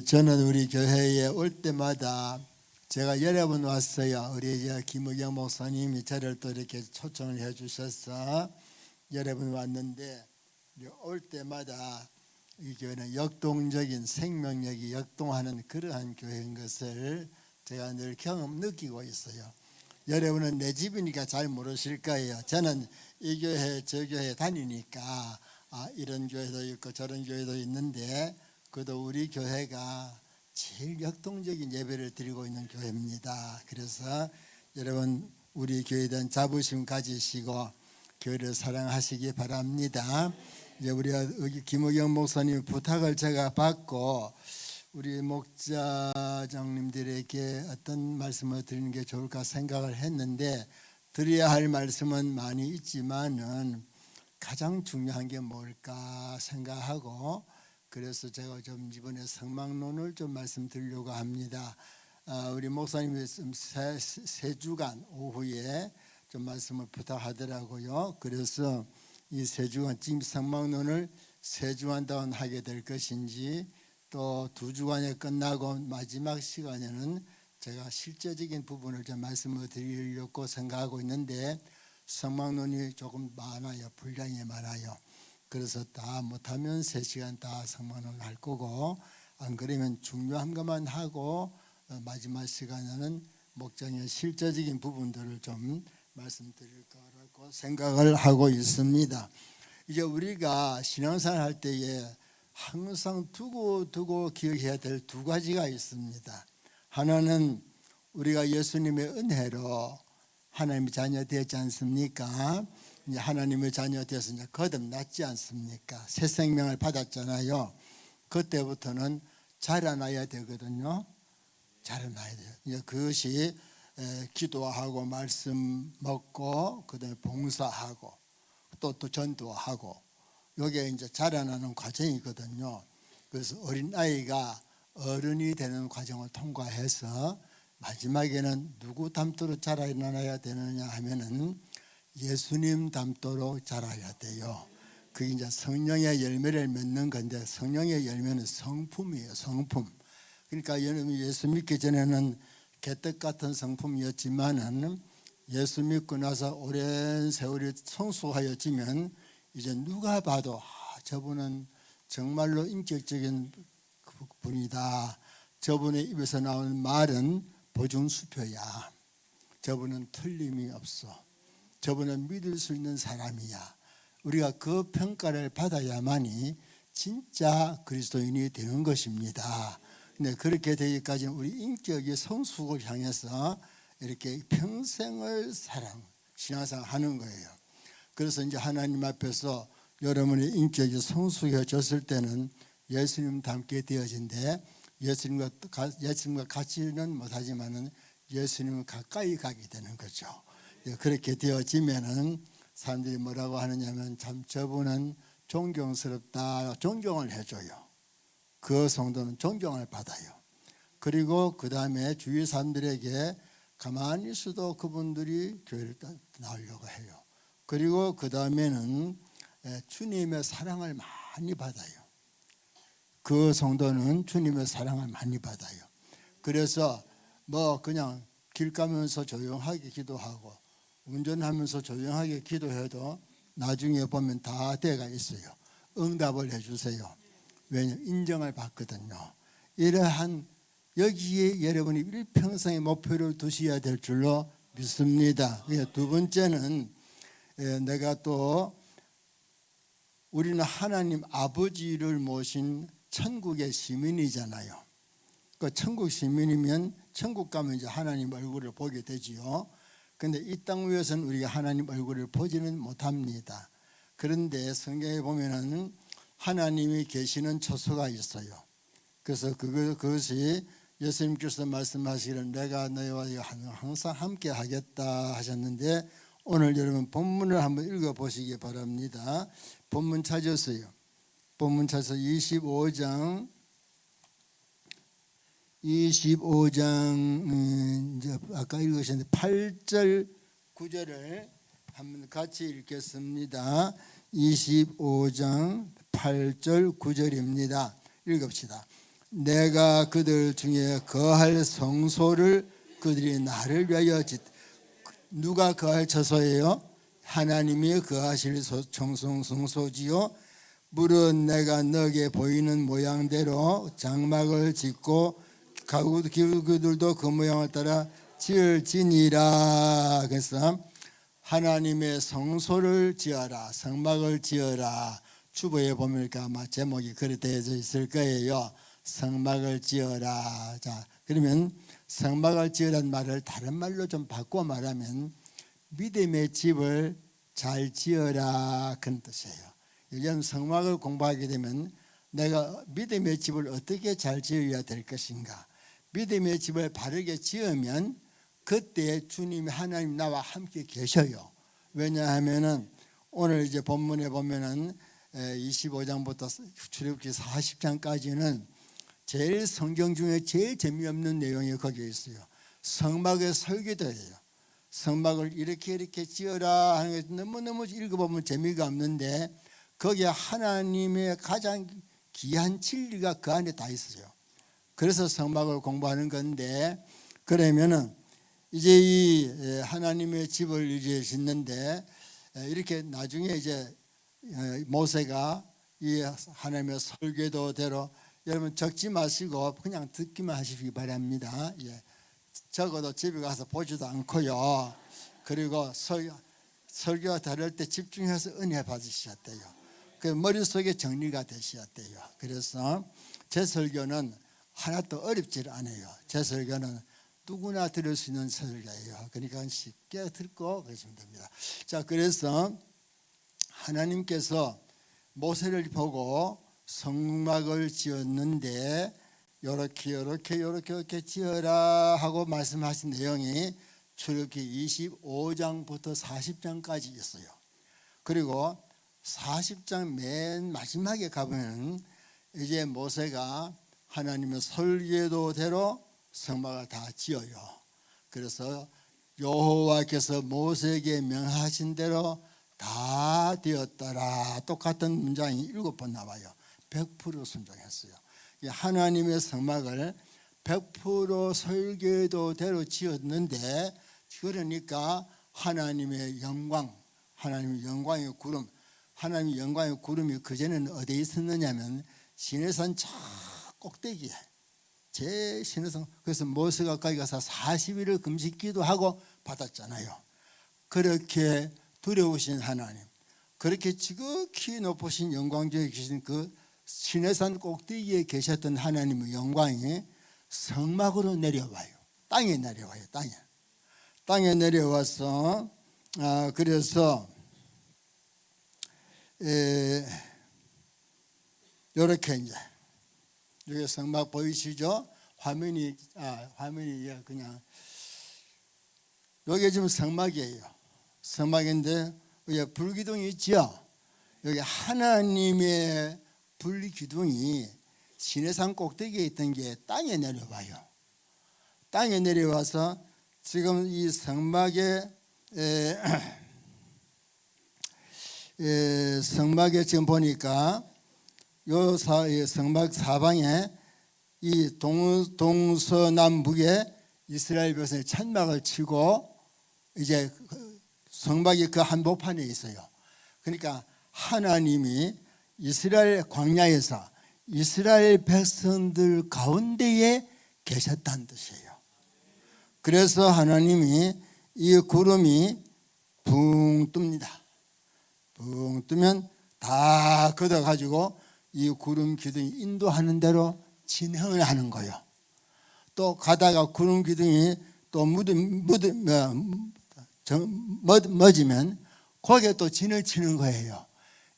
저는 우리 교회에 올 때마다 제가 여러 번 왔어요. 우리 김의경 목사님이 저를 또 이렇게 초청을 해주셔서 여러 번 왔는데, 올 때마다 이 교회는 역동적인 생명력이 역동하는 그러한 교회인 것을 제가 늘 느끼고 있어요. 여러분은 내 집이니까 잘 모르실 거예요. 저는 이 교회 저 교회 다니니까 이런 교회도 있고 저런 교회도 있는데, 그래도 우리 교회가 제일 역동적인 예배를 드리고 있는 교회입니다. 그래서 여러분 우리 교회에 대한 자부심 가지시고 교회를 사랑하시기 바랍니다. 이제 우리 김의경 목사님 부탁을 제가 받고 우리 목자장님들에게 어떤 말씀을 드리는 게 좋을까 생각을 했는데, 드려야 할 말씀은 많이 있지만은 가장 중요한 게 뭘까 생각하고, 그래서 제가 좀 이번에 성막론을 좀 말씀드리려고 합니다. 우리 목사님이 세 주간 오후에 좀 말씀을 부탁하더라고요. 그래서 이 세 주간, 지금 성막론을 세 주간 동안 하게 될 것인지, 또 두 주간에 끝나고 마지막 시간에는 제가 실제적인 부분을 좀 말씀을 드리려고 생각하고 있는데, 성막론이 조금 많아요. 분량이 많아요. 그래서 다 못하면 3시간 다 성막론을 할 거고, 안 그러면 중요한 것만 하고 마지막 시간에는 목장의 실제적인 부분들을 좀 말씀드릴 거라고 생각을 하고 있습니다. 이제 우리가 신앙생활 할 때에 항상 두고 기억해야 될 두 가지가 있습니다. 하나는 우리가 예수님의 은혜로 하나님의 자녀 되지 않습니까? 이제 하나님의 자녀 되어서 이제 거듭났지 않습니까? 새 생명을 받았잖아요. 그때부터는 자라나야 되거든요. 자라나야 돼요. 이제 그것이 기도하고 말씀 먹고 그다음에 봉사하고 또 전도하고, 이게 이제 자라나는 과정이거든요. 그래서 어린아이가 어른이 되는 과정을 통과해서 마지막에는 누구 닮도록 자라나야 되느냐 하면은 예수님 닮도록 자라야 돼요. 그게 이제 성령의 열매를 맺는 건데, 성령의 열매는 성품이에요. 성품. 그러니까 예수 믿기 전에는 개떡 같은 성품이었지만은 예수 믿고 나서 오랜 세월이 성숙하여지면 이제 누가 봐도 저분은 정말로 인격적인 분이다. 저분의 입에서 나오는 말은 보증수표야. 저분은 틀림이 없어. 저분은 믿을 수 있는 사람이야. 우리가 그 평가를 받아야만이 진짜 그리스도인이 되는 것입니다. 근데 그렇게 되기까지는 우리 인격의 성숙을 향해서 이렇게 평생을 신앙생활 하는 거예요. 그래서 이제 하나님 앞에서 여러분의 인격이 성숙해졌을 때는 예수님 닮게 되어진대. 예수님과 같이는 못하지만은 예수님을 가까이 가게 되는 거죠. 그렇게 되어지면은 사람들이 뭐라고 하느냐면, 참 저분은 존경스럽다, 존경을 해줘요. 그 성도는 존경을 받아요. 그리고 그 다음에 주위 사람들에게 가만히 있어도 그분들이 교회를 나오려고 해요. 그리고 그 다음에는 주님의 사랑을 많이 받아요. 그 성도는 주님의 사랑을 많이 받아요. 그래서 뭐 그냥 길 가면서 조용하게 기도하고 운전하면서 조용하게 기도해도 나중에 보면 다 때가 있어요. 응답을 해주세요. 왜냐하면 인정을 받거든요. 이러한 여기에 여러분이 일평생의 목표를 두셔야 될 줄로 믿습니다. 두 번째는 내가 또 우리는 하나님 아버지를 모신 천국의 시민이잖아요. 그 천국 시민이면 천국 가면 이제 하나님 얼굴을 보게 되지요. 그런데 이 땅 위에서는 우리가 하나님 얼굴을 보지는 못합니다. 그런데 성경에 보면은 하나님이 계시는 처소가 있어요. 그래서 그것이 예수님께서 말씀하시기를 내가 너희와 항상 함께 하겠다 하셨는데, 오늘 여러분 본문을 한번 읽어보시기 바랍니다. 본문 찾으세요. 본문 찾아서 25장 이제 아까 읽으셨는데 8절 9절을 한번 같이 읽겠습니다. 25장 8절 9절입니다. 읽읍시다. 내가 그들 중에 거할 성소를 그들이 나를 위하여 누가 거할 처소예요? 하나님이 거하실 성소지요. 물은 내가 너에게 보이는 모양대로 장막을 짓고 가구들도 그 모양을 따라 지을지니라. 그래서 하나님의 성소를 지어라, 성막을 지어라. 주보에 보면 아마 제목이 그렇게 되어 있을 거예요. 성막을 지어라. 자, 그러면 성막을 지으라는 말을 다른 말로 좀 바꿔 말하면 믿음의 집을 잘 지어라, 그런 뜻이에요. 요즘 성막을 공부하게 되면 내가 믿음의 집을 어떻게 잘 지어야 될 것인가. 믿음의 집을 바르게 지으면 그때 주님이 하나님 나와 함께 계셔요. 왜냐하면은 오늘 이제 본문에 보면은 25장부터 출애굽기 40장까지는 제일 성경 중에 제일 재미없는 내용이 거기에 있어요. 성막의 설계도예요. 성막을 이렇게 지어라 하는 게 너무너무 읽어보면 재미가 없는데 거기에 하나님의 가장 귀한 진리가 그 안에 다 있어요. 그래서 성막을 공부하는 건데, 그러면은 이제 이 하나님의 집을 이제 짓는데 이렇게 나중에 이제 모세가 이 하나님의 설계도대로, 여러분 적지 마시고 그냥 듣기만 하시기 바랍니다. 예. 적어도 집에 가서 보지도 않고요. 그리고 설교가 다를 때 집중해서 은혜 받으셔야 돼요. 그 머릿속에 정리가 되셔야 돼요. 그래서 제 설교는 하나도 어렵지 않아요. 제 설교는 누구나 들을 수 있는 설교예요. 그러니까 쉽게 듣고 그러시면 됩니다. 자, 그래서 하나님께서 모세를 보고 성막을 지었는데 요렇게 지어라 하고 말씀하신 내용이 출애굽기 25장부터 40장까지 있어요. 그리고 40장 맨 마지막에 가보면 이제 모세가 하나님의 설계도대로 성막을 다 지어요. 그래서 여호와께서 모세에게 명하신 대로 다 되었더라. 똑같은 문장이 7번 나와요. 100% 순종했어요. 하나님의 성막을 100% 설계도대로 지었는데, 그러니까 하나님의 영광, 하나님의 영광의 구름, 하나님의 영광의 구름이 그전에는 어디에 있었느냐면 시내산 저 꼭대기에, 제 시내산. 그래서 모세가 거기 가서 40일을 금식 기도하고 받았잖아요. 그렇게 두려우신 하나님, 그렇게 지극히 높으신 영광중에 계신 그 시내산 꼭대기에 계셨던 하나님의 영광이 성막으로 내려와요. 땅에 내려와요. 땅에 내려와서 그래서 이렇게 이제 여기 성막 보이시죠? 화면이 그냥 여기 지금 성막이에요. 성막인데 여기 불기둥이 있죠? 여기 하나님의 불기둥이 시내산 꼭대기에 있던 게 땅에 내려와요. 땅에 내려와서 지금 이 성막에 지금 보니까 요 성막 사방에 이 동서남북에 이스라엘 백성이 천막을 치고 이제 성막이 그 한복판에 있어요. 그러니까 하나님이 이스라엘 광야에서 이스라엘 백성들 가운데에 계셨다는 뜻이에요. 그래서 하나님이 이 구름이 붕 뜹니다. 붕 뜨면 다 걷어가지고 이 구름 기둥이 인도하는 대로 진행을 하는 거예요. 또 가다가 구름 기둥이 또 멎으면 거기에 또 진을 치는 거예요.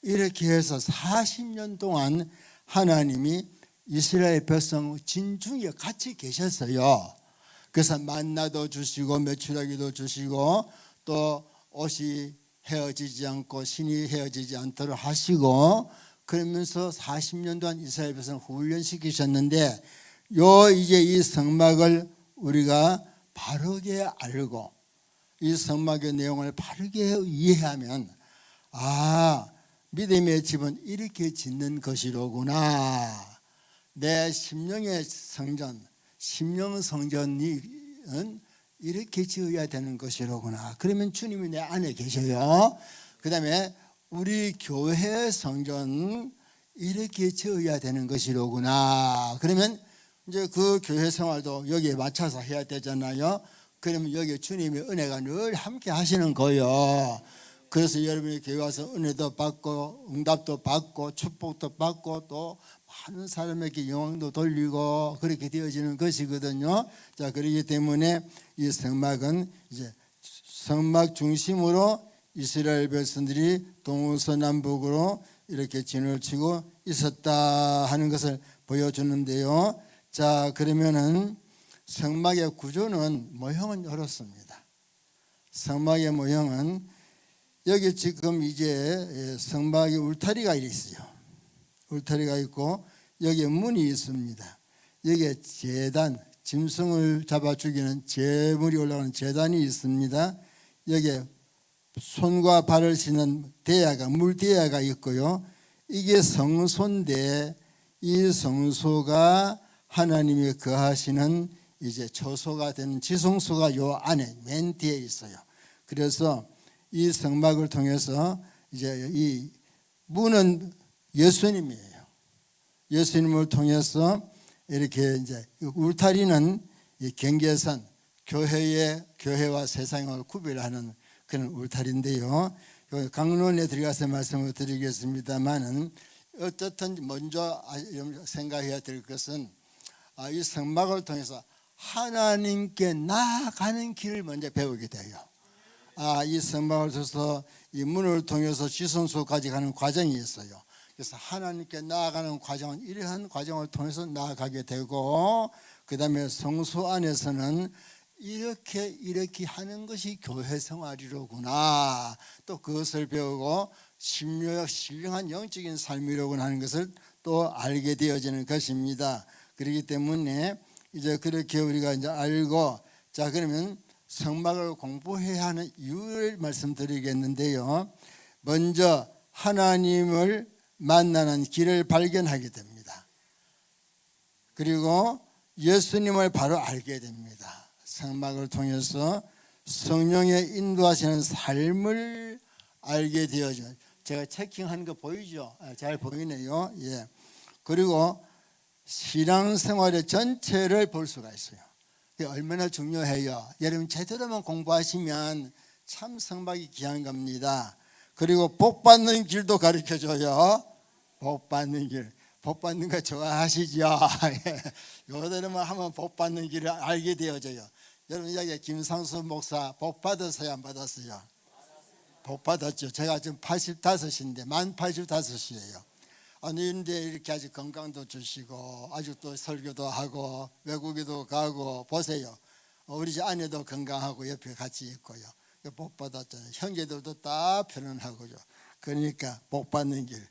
이렇게 해서 40년 동안 하나님이 이스라엘 백성 진중에 같이 계셨어요. 그래서 만나도 주시고 메추라기도 주시고 또 옷이 헤어지지 않고 신이 헤어지지 않도록 하시고, 그러면서 40년 동안 이스라엘 백성을 훈련시키셨는데, 이제 이 성막을 우리가 바르게 알고 이 성막의 내용을 바르게 이해하면 믿음의 집은 이렇게 짓는 것이로구나. 내 심령의 성전, 심령 성전이 이렇게 지어야 되는 것이로구나. 그러면 주님이 내 안에 계셔요. 그 다음에 우리 교회 성전 이렇게 지어야 되는 것이로구나. 그러면 이제 그 교회 생활도 여기에 맞춰서 해야 되잖아요. 그러면 여기 주님의 은혜가 늘 함께 하시는 거예요. 그래서 여러분이 교회 와서 은혜도 받고 응답도 받고 축복도 받고 또 많은 사람에게 영광도 돌리고 그렇게 되어지는 것이거든요. 자, 그렇기 때문에 이 성막은 이제 성막 중심으로 이스라엘 백성들이 동서남북으로 이렇게 진을 치고 있었다 하는 것을 보여주는데요. 자, 그러면은 성막의 구조는 모형은 이렇습니다. 성막의 모형은 여기 지금 이제 성막의 울타리가 있어요. 울타리가 있고 여기에 문이 있습니다. 여기에 제단, 짐승을 잡아 죽이는 제물이 올라가는 제단이 있습니다. 여기에 손과 발을 씻는 대야가, 물대야가 있고요. 이게 성소인데 이 성소가 하나님이 거하시는 이제 처소가 되는 지성소가 요 안에 맨 뒤에 있어요. 그래서 이 성막을 통해서 이제 이 문은 예수님이에요. 예수님을 통해서 이렇게 이제 울타리는 이 경계선, 교회와 세상을 구별하는 그런 울타리인데요. 강론에 들어가서 말씀을 드리겠습니다만은 어쨌든 먼저 생각해야 될 것은 이 성막을 통해서 하나님께 나아가는 길을 먼저 배우게 돼요. 이 성막을 통해서 이 문을 통해서 지성소까지 가는 과정이 있어요. 그래서 하나님께 나아가는 과정은 이러한 과정을 통해서 나아가게 되고, 그 다음에 성소 안에서는 이렇게 하는 것이 교회 생활이로구나, 또 그것을 배우고 신령한 영적인 삶이로구나 하는 것을 또 알게 되어지는 것입니다. 그렇기 때문에 이제 그렇게 우리가 이제 알고, 자, 그러면 성막을 공부해야 하는 이유를 말씀드리겠는데요. 먼저 하나님을 만나는 길을 발견하게 됩니다. 그리고 예수님을 바로 알게 됩니다. 성막을 통해서 성령의 인도하시는 삶을 알게 되어져. 제가 체킹한 거 보이죠? 잘 보이네요. 예. 그리고 신앙생활의 전체를 볼 수가 있어요. 얼마나 중요해요. 여러분 제대로만 공부하시면 참 성막이 귀한 겁니다. 그리고 복 받는 길도 가르쳐줘요. 복 받는 길. 복 받는 거 좋아하시죠? 요대로만 하면 복 받는 길을 알게 되어져요. 여러분 여기 김상수 목사 복 받았어요, 안 받았어요? 복 받았죠. 제가 지금 85인데 만 85이에요. 그런데 이렇게 아주 건강도 주시고 아직도 설교도 하고 외국에도 가고 보세요. 우리 집 아내도 건강하고 옆에 같이 있고요. 복 받았잖아요. 형제들도 다 편안하고요. 그러니까 복 받는 길.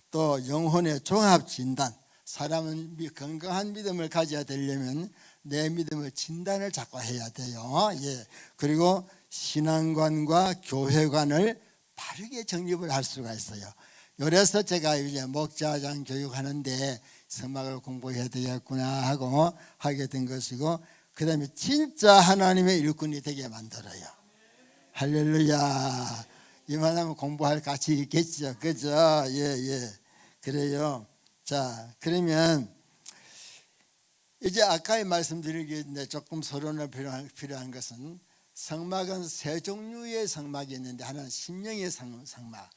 또 영혼의 종합 진단. 사람은 건강한 믿음을 가져야 되려면 내 믿음의 진단을 자꾸 해야 돼요. 예. 그리고 신앙관과 교회관을 바르게 정립을 할 수가 있어요. 그래서 제가 이제 목자장 교육하는데 성막을 공부해야 되겠구나 하고 하게 된 것이고, 그 다음에 진짜 하나님의 일꾼이 되게 만들어요. 할렐루야. 이만하면 공부할 가치 있겠죠. 그죠? 예. 그래요. 자, 그러면 이제 아까 말씀드리겠는데 조금 서론을 필요한 것은 성막은 세 종류의 성막이 있는데, 하나는 심령의 성막,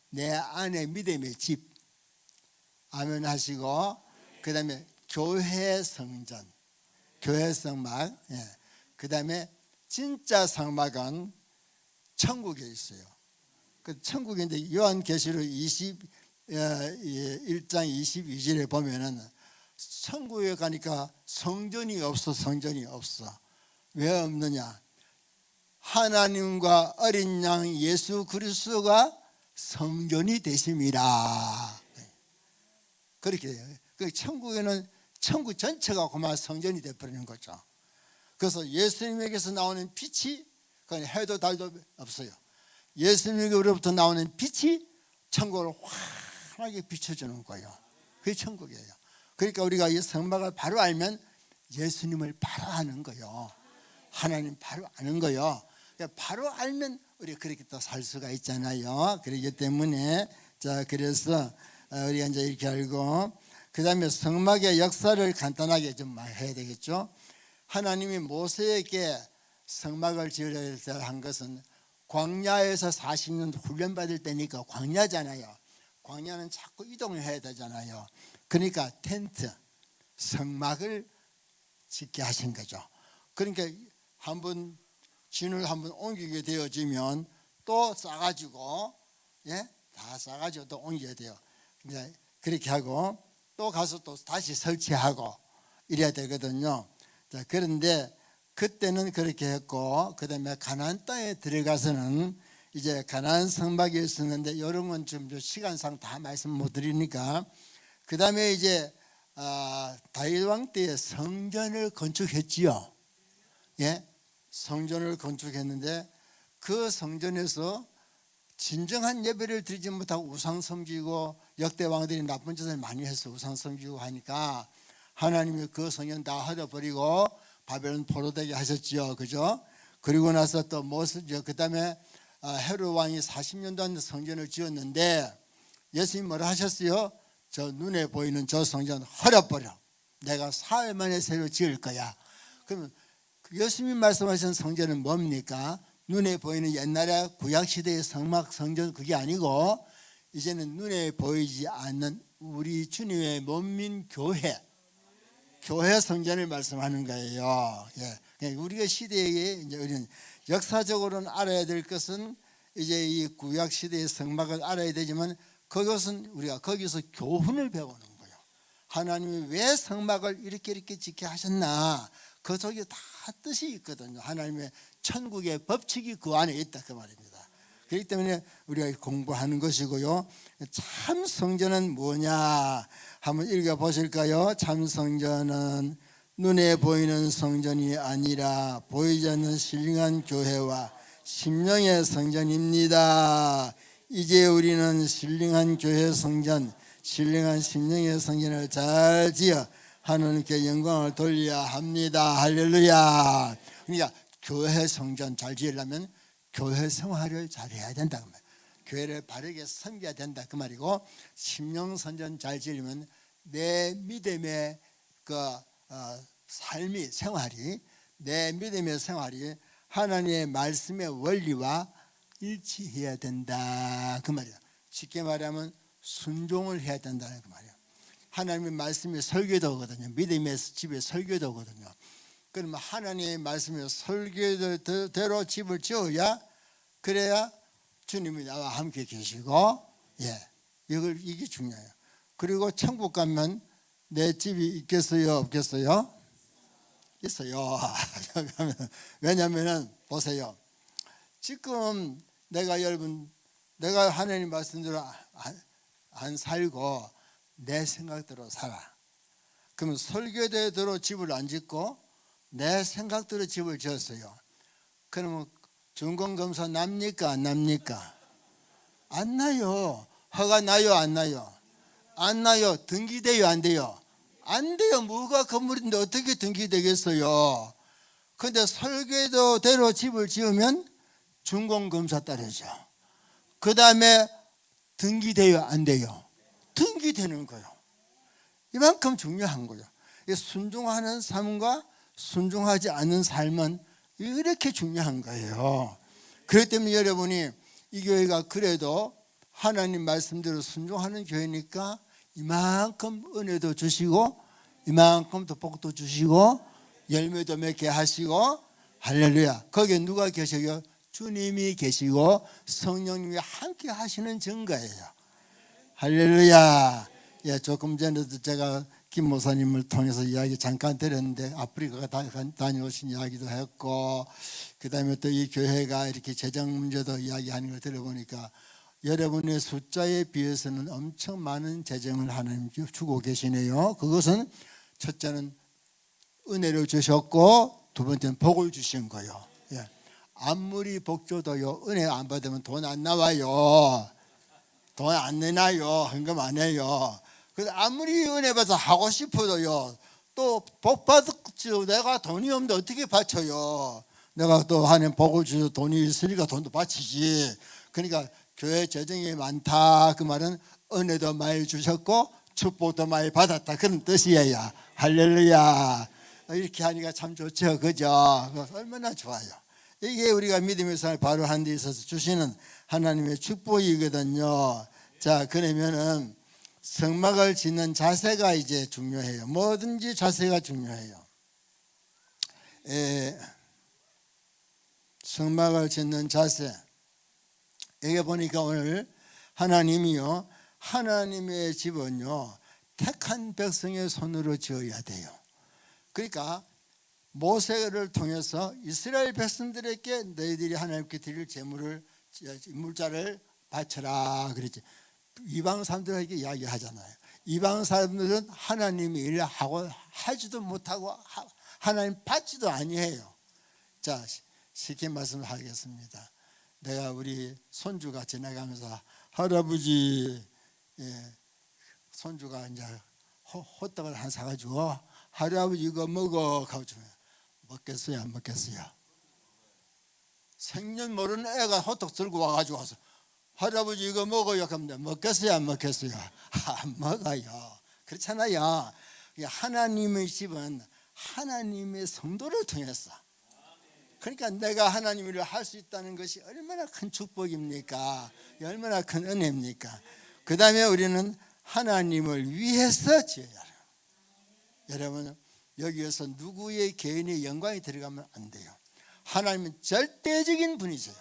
내 안에 믿음의 집, 아멘 하시고, 그 다음에 교회 성전, 교회 성막, 예. 그 다음에 진짜 성막은 천국에 있어요. 그 천국인데 요한계시록 1장 22절에 보면은 천국에 가니까 성전이 없어. 왜 없느냐? 하나님과 어린 양 예수 그리스도가 성전이 되심이라. 그렇게 돼요. 그 천국에는 천국 전체가 그만 성전이 되어버리는 거죠. 그래서 예수님에게서 나오는 빛이 그건 해도 달도 없어요. 예수님으로부터 나오는 빛이 천국을 환하게 비춰주는 거예요. 그게 천국이에요. 그러니까 우리가 이 성막을 바로 알면 예수님을 바로 아는 거요. 하나님 바로 아는 거요. 바로 알면 우리가 그렇게 또 살 수가 있잖아요. 그렇기 때문에 자 그래서 우리가 이제 이렇게 알고 그 다음에 성막의 역사를 간단하게 좀 해야 되겠죠. 하나님이 모세에게 성막을 지으려 한 것은 광야에서 40년 훈련받을 때니까 광야잖아요. 광야는 자꾸 이동을 해야 되잖아요. 그러니까 텐트, 성막을 짓게 하신 거죠. 그러니까 한번 진을 한번 옮기게 되어지면 또 싸가지고 다 싸가지고 또 옮겨야 돼요. 이제 그렇게 하고 또 가서 또 다시 설치하고 이래야 되거든요. 자, 그런데 그때는 그렇게 했고 그 다음에 가나안 땅에 들어가서는 이제 가나안 성막이 있었는데 이런 건 좀 시간상 다 말씀 못 드리니까 그 다음에 이제 다윗 왕 때에 성전을 건축했지요. 성전을 건축했는데 그 성전에서 진정한 예배를 드리지 못하고 우상 섬기고 역대 왕들이 나쁜 짓을 많이 해서 우상 섬기고 하니까 하나님이 그 성전 다 헐어버리고 바벨론 포로되게 하셨지요. 그죠? 그리고 나서 또 그 다음에 헤롯 왕이 40년도 안 성전을 지었는데 예수님 뭐라 하셨어요? 저 눈에 보이는 저 성전 헐어버려. 내가 사흘 만에 새로 지을 거야. 그러면 예수님 말씀하신 성전은 뭡니까? 눈에 보이는 옛날에 구약시대의 성막 성전 그게 아니고 이제는 눈에 보이지 않는 우리 주님의 몸인 교회 성전을 말씀하는 거예요. 우리가 시대에 이제 우리는 역사적으로는 알아야 될 것은 이제 이 구약 시대의 성막을 알아야 되지만 그것은 우리가 거기서 교훈을 배우는 거예요. 하나님이 왜 성막을 이렇게 짓게 하셨나? 그 속에 다 뜻이 있거든요. 하나님의 천국의 법칙이 그 안에 있다 그 말입니다. 그렇기 때문에 우리가 공부하는 것이고요. 참 성전은 뭐냐 한번 읽어보실까요? 참 성전은 눈에 보이는 성전이 아니라 보이지 않는 신령한 교회와 심령의 성전입니다. 이제 우리는 신령한 교회 성전, 신령한 심령의 성전을 잘 지어 하나님께 영광을 돌려야 합니다. 할렐루야. 그러니까 교회 성전 잘 지으려면 교회 생활을 잘 해야 된다 그 말. 교회를 바르게 섬겨야 된다 그 말이고 심령 성전 잘 지으려면 내 믿음의 삶이 생활이 내 믿음의 생활이 하나님의 말씀의 원리와 일치해야 된다 그 말이야. 쉽게 말하면 순종을 해야 된다는 그 말이야. 하나님의 말씀이 설교도거든요. 믿음의 집에 설교도거든요. 그러면 하나님의 말씀의 설교대로 집을 지어야 그래야 주님이 나와 함께 계시고 이게 중요해요. 그리고 천국 가면 내 집이 있겠어요 없겠어요? 있어요. 왜냐하면 보세요. 지금 내가 하나님 말씀대로 안 살고 내 생각대로 살아. 그러면 설교대로 집을 안 짓고 내 생각대로 집을 지었어요. 그러면 준공검사 납니까 안 납니까? 안 나요. 허가 나요 안 나요? 안 나요. 등기돼요 안 돼요? 안 돼요. 뭐가 건물인데 어떻게 등기되겠어요? 그런데 설계도대로 집을 지으면 준공검사 따르죠. 그 다음에 등기돼요 안 돼요? 등기되는 거예요. 이만큼 중요한 거예요. 순종하는 삶과 순종하지 않는 삶은 이렇게 중요한 거예요. 그렇기 때문에 여러분이 이 교회가 그래도 하나님 말씀대로 순종하는 교회니까 이만큼 은혜도 주시고 이만큼 더 복도 주시고 열매도 맺게 하시고 할렐루야. 거기에 누가 계셔요? 주님이 계시고 성령님이 함께 하시는 증거예요. 할렐루야. 조금 전에도 제가 김 목사님을 통해서 이야기 잠깐 들었는데 아프리카 다녀오신 이야기도 했고 그 다음에 또 이 교회가 이렇게 재정 문제도 이야기하는 걸 들어보니까 여러분의 숫자에 비해서는 엄청 많은 재정을 하나님 주고 계시네요. 그것은 첫째는 은혜를 주셨고 두 번째는 복을 주신 거예요. 아무리 복 줘도요 은혜 안 받으면 돈 안 나와요. 돈 안 내놔요. 헌금 안 해요. 근데 아무리 은혜 받아 하고 싶어도요, 또 복 받았죠. 내가 돈이 없는데 어떻게 바쳐요? 내가 또 하나님 복을 주셔서 돈이 있으니까 돈도 바치지. 그러니까 교회 재정이 많다, 그 말은 은혜도 많이 주셨고 축복도 많이 받았다, 그런 뜻이에요. 할렐루야. 이렇게 하니까 참 좋죠, 그죠? 얼마나 좋아요. 이게 우리가 믿음의 삶을 바로 하는 데 있어서 주시는 하나님의 축복이거든요. 자, 그러면은 성막을 짓는 자세가 이제 중요해요. 뭐든지 자세가 중요해요. 성막을 짓는 자세. 여기 보니까 오늘 하나님이요, 하나님의 집은요 택한 백성의 손으로 지어야 돼요. 그러니까 모세를 통해서 이스라엘 백성들에게 너희들이 하나님께 드릴 제물을, 물자를 바쳐라 그랬지. 이방 사람들에게 이야기하잖아요. 이방 사람들은 하나님이 일을 하고 하지도 못하고 하나님 받지도 아니해요. 자, 쉽게 말씀하겠습니다. 내가 우리 손주가 지나가면서 할아버지, 손주가 이제 호떡을 하나 사가지고 할아버지 이거 먹어 가지고 먹겠어요, 안 먹겠어요? 생년 모르는 애가 호떡 들고 와가지고 와서 할아버지 이거 먹어요 그러면 먹겠어요, 안 먹겠어요? 안 먹어요. 그렇잖아요. 하나님의 집은 하나님의 성도를 통해서, 그러니까 내가 하나님 일을 할 수 있다는 것이 얼마나 큰 축복입니까? 얼마나 큰 은혜입니까? 그 다음에 우리는 하나님을 위해서 지어야 해요. 여러분, 여기에서 누구의 개인의 영광이 들어가면 안 돼요. 하나님은 절대적인 분이세요.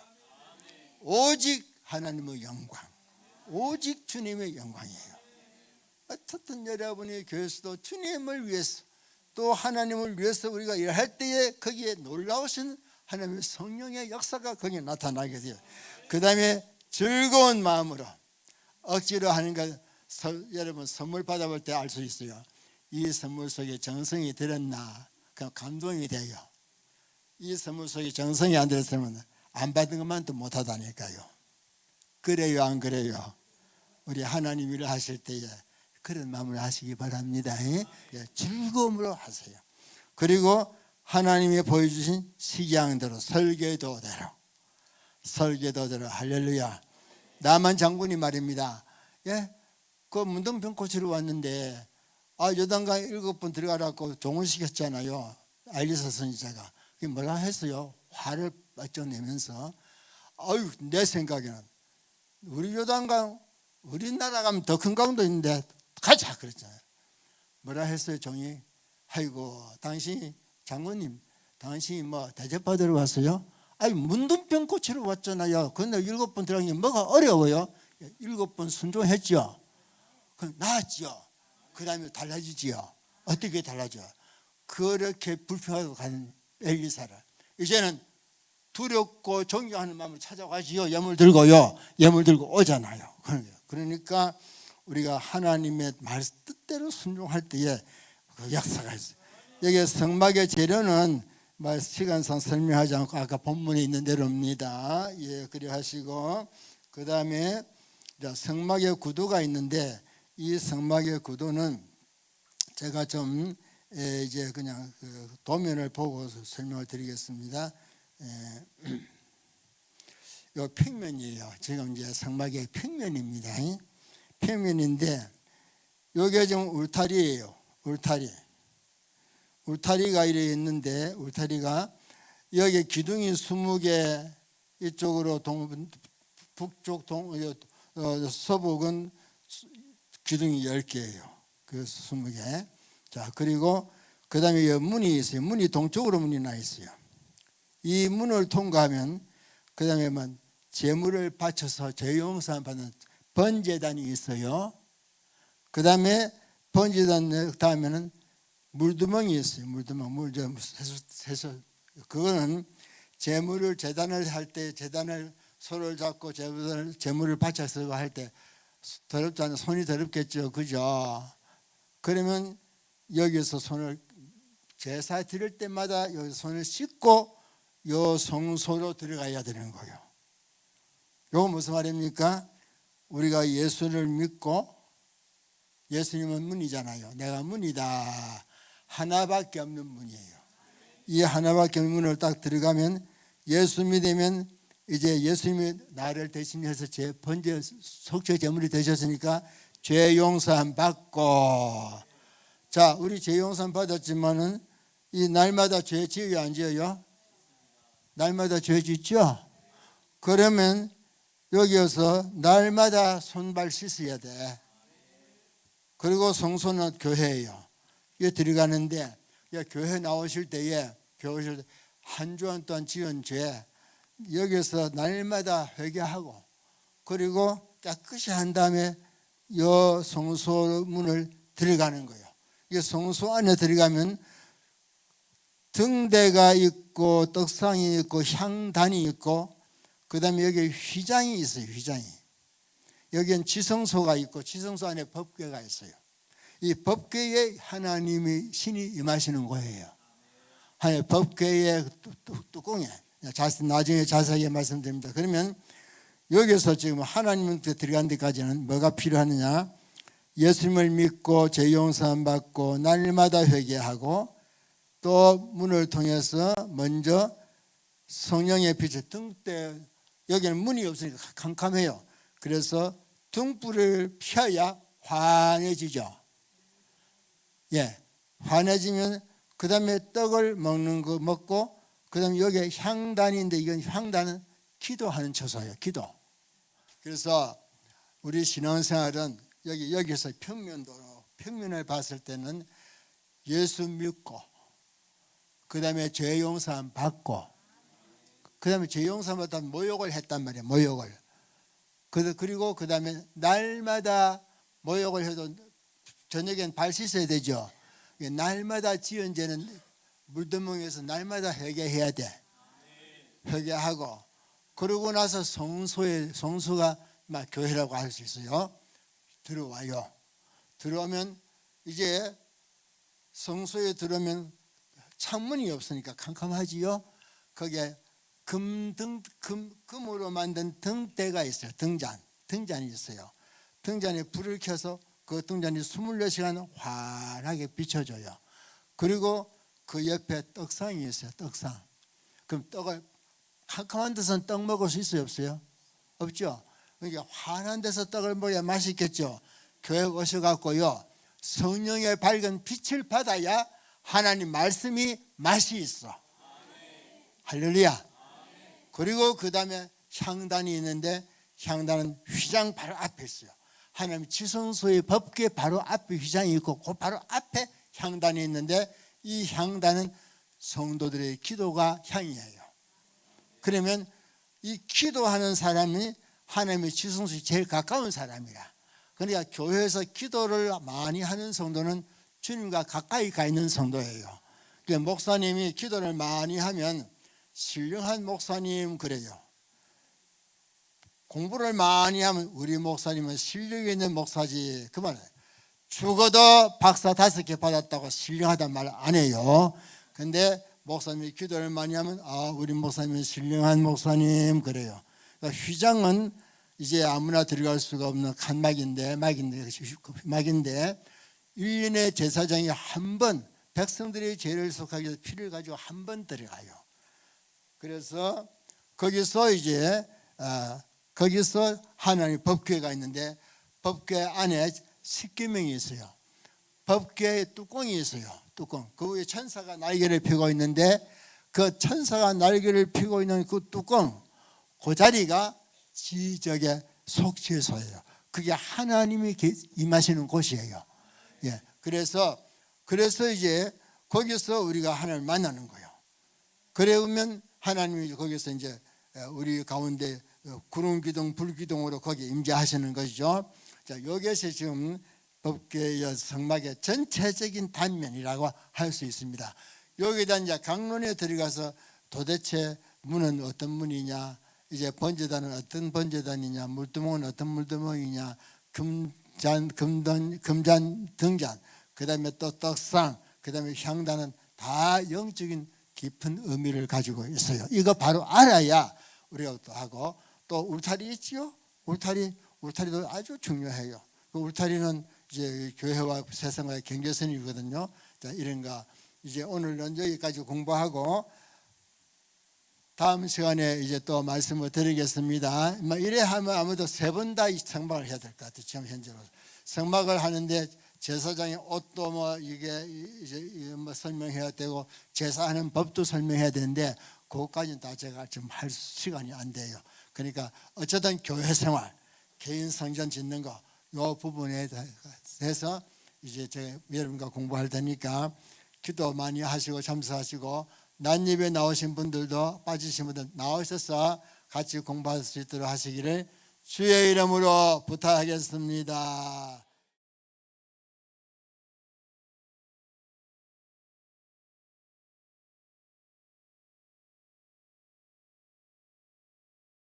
오직 하나님의 영광, 오직 주님의 영광이에요. 어떻든 여러분의 교회에서도 주님을 위해서, 또 하나님을 위해서 우리가 일할 때에 거기에 놀라우신 하나님의 성령의 역사가 거기에 나타나게 돼요. 그 다음에 즐거운 마음으로, 억지로 하는 것, 여러분 선물 받아볼 때 알 수 있어요. 이 선물 속에 정성이 들었나, 그냥 감동이 돼요. 이 선물 속에 정성이 안 들었으면 안 받은 것만 또 못하다니까요. 그래요, 안 그래요? 우리 하나님 일을 하실 때에 그런 마음을 하시기 바랍니다. 즐거움으로 하세요. 그리고 하나님이 보여주신 식양대로, 설계도대로 할렐루야. 나만 장군이 말입니다. 그 문둥병 고치러 왔는데 요단강 7번 들어가라고 종을 시켰잖아요. 알리사 선지자가. 그게 뭐라 했어요? 화를 바짝 내면서, 아유, 내 생각에는 우리 요단강, 우리나라 가면 더 큰 강도 있는데 가자 그랬잖아요. 뭐라 했어요, 종이? 아이고, 당신이 장군님, 당신이 뭐 대접받으러 왔어요? 아니, 문둥병 고치러 왔잖아요. 근데 7번 들어가는 게 뭐가 어려워요? 7번 순종했죠. 그럼 나았죠. 그 다음에 달라지지요. 어떻게 달라져? 그렇게 불평하고 가는 엘리사를 이제는 두렵고 존경하는 마음을 찾아가지요. 예물 들고 오잖아요. 그러니까 우리가 하나님의 말 뜻대로 순종할 때에 그 역사가 있어요. 여기 성막의 재료는 시간상 설명하지 않고 아까 본문에 있는 대로입니다. 그리 하시고, 그 다음에 성막의 구도가 있는데, 이 성막의 구도는 제가 좀 이제 그냥 그 도면을 보고 설명을 드리겠습니다. 이 평면이에요. 지금 이제 성막의 평면입니다. 평면인데 여기가 지금 울타리예요. 울타리가 이래 있는데, 울타리가 여기 기둥이 20개, 이쪽으로 북쪽 서북은 기둥이 10개예요. 그 20개. 자, 그리고 그 다음에 문이 있어요. 문이 동쪽으로 문이 나 있어요. 이 문을 통과하면 그 다음에 제물을 바쳐서 죄용서 받는 번제단이 있어요. 그 다음에 번제단 다음에는 물두멍이 있어요. 물 좀 해서, 그거는 제물을 제단을 할 때, 제단을 손을 잡고 제물을 바쳐서 할 때 더럽잖아요. 손이 더럽겠죠, 그죠? 그러면 여기서 손을 제사 드릴 때마다 여기 손을 씻고 요 성소로 들어가야 되는 거예요. 이거 무슨 말입니까? 우리가 예수를 믿고 예수님은 문이잖아요. 내가 문이다. 하나밖에 없는 문이에요. 이 하나밖에 없는 문을 딱 들어가면 예수 믿으면 이제 예수님이 나를 대신해서 제 번제 속죄 제물이 되셨으니까 죄 용서함 받고, 자, 우리 죄 용서함 받았지만은 이 날마다 죄 지어요, 안 지어요? 날마다 죄 짓죠? 그러면 여기에서 날마다 손발 씻어야 돼. 그리고 성소는 교회예요. 이게 들어가는데, 교회 나오실 때에 한 주간 동안 지은 죄 여기서 날마다 회개하고, 그리고 깨끗이 한 다음에 이 성소문을 들어가는 거예요. 이 성소 안에 들어가면 등대가 있고 떡상이 있고 향단이 있고, 그 다음에 여기 휘장이 있어요. 휘장이. 여기엔 지성소가 있고 지성소 안에 법궤가 있어요. 이 법궤에 하나님의 신이 임하시는 거예요. 하나님 법궤의 뚜껑에 나중에 자세하게 말씀드립니다. 그러면 여기서 지금 하나님한테 들어간 데까지는 뭐가 필요하느냐? 예수님을 믿고 죄 용서함 받고 날마다 회개하고, 또 문을 통해서 먼저 성령의 빛을 등대, 여기는 문이 없으니까 캄캄해요. 그래서 등불을 펴야 환해지죠. 예, 환해지면 그 다음에 떡을 먹는 거 먹고, 그 다음에 여기에 향단인데, 이건 향단은 기도하는 처소예요. 기도. 그래서 우리 신앙생활은 여기서 평면을 봤을 때는 예수 믿고, 그 다음에 죄 용서함 받고, 그 다음에 죄 용서함 받다 모욕을 했단 말이에요. 모욕을. 그리고 그 다음에 날마다 모욕을 해도 저녁엔 발 씻어야 되죠. 날마다 지은 죄는 물두멍에서 날마다 회개해야 돼. 회개하고, 그러고 나서 성소가 막 교회라고 할 수 있어요. 들어와요. 들어오면 이제 성소에 들어오면 창문이 없으니까 캄캄하지요. 거기에 금으로 만든 등대가 있어요. 등잔이 있어요. 등잔에 불을 켜서 그 등잔이 24시간 환하게 비춰줘요. 그리고 그 옆에 떡상이 있어요. 떡상. 그럼 떡을 캄캄한 데서는 떡 먹을 수 있어요, 없어요? 없죠. 그러니까 환한 데서 떡을 먹어야 맛있겠죠. 교회 오셔갖고요, 성령의 밝은 빛을 받아야 하나님 말씀이 맛이 있어. 할렐루야. 그리고 그 다음에 향단이 있는데, 향단은 휘장 바로 앞에 있어요. 하나님 지성소의 법궤 바로 앞에 휘장이 있고, 그 바로 앞에 향단이 있는데, 이 향단은 성도들의 기도가 향이에요. 그러면 이 기도하는 사람이 하나님의 지성소에 제일 가까운 사람이라. 그러니까 교회에서 기도를 많이 하는 성도는 주님과 가까이 가 있는 성도예요. 그러니까 목사님이 기도를 많이 하면 신령한 목사님 그래요. 공부를 많이 하면 우리 목사님은 실력이 있는 목사지. 그만해. 죽어도 박사 5개 받았다고 신령하단 말 안 해요. 근데 목사님이 기도를 많이 하면 우리 목사님은 신령한 목사님 그래요. 그러니까 휘장은 이제 아무나 들어갈 수가 없는 칸막인데 1년에 제사장이 한 번 백성들의 죄를 속하기 위해서 피를 가지고 한 번 들어가요. 그래서 거기서 이제 거기서 하나님 법궤가 있는데, 법궤 안에 십계명이 있어요. 법궤에 뚜껑이 있어요. 뚜껑. 그 위에 천사가 날개를 펴고 있는데, 그 천사가 날개를 펴고 있는 그 뚜껑, 그 자리가 지적의 속죄소예요. 그게 하나님이 임하시는 곳이에요. 예. 그래서 이제 거기서 우리가 하나님을 만나는 거예요. 그러면 하나님이 거기서 이제 우리 가운데 구름기둥, 불기둥으로 거기 임재하시는 것이죠. 자, 여기에서 지금 법궤의 성막의 전체적인 단면이라고 할 수 있습니다. 여기다 이제 강론에 들어가서 도대체 문은 어떤 문이냐, 이제 번제단은 어떤 번제단이냐, 물두멍은 어떤 물두멍이냐, 금잔, 등잔, 그 다음에 또 떡상, 그 다음에 향단은 다 영적인 깊은 의미를 가지고 있어요. 이거 바로 알아야 우리가 또 하고, 또 울타리 있지요? 울타리도 아주 중요해요. 그 울타리는 이제 교회와 세상과의 경계선이거든요. 자, 이런가 이제 오늘은 여기까지 공부하고 다음 시간에 이제 또 말씀을 드리겠습니다. 이래 하면 아무래도 세 번 다 성막을 해야 될 것 같아요. 지금 현재로 성막을 하는데 제사장의 옷도 뭐 이게 이제 뭐 설명해야 되고 제사하는 법도 설명해야 되는데 그것까지는 다 제가 지금 할 시간이 안 돼요. 그러니까 어쨌든 교회 생활, 개인 성전 짓는 거 요 부분에 대해서 이제 제가 여러분과 공부할 테니까 기도 많이 하시고 참석하시고 난입에 나오신 분들도 빠지신 분들 나오셔서 같이 공부할 수 있도록 하시기를 주의 이름으로 부탁하겠습니다.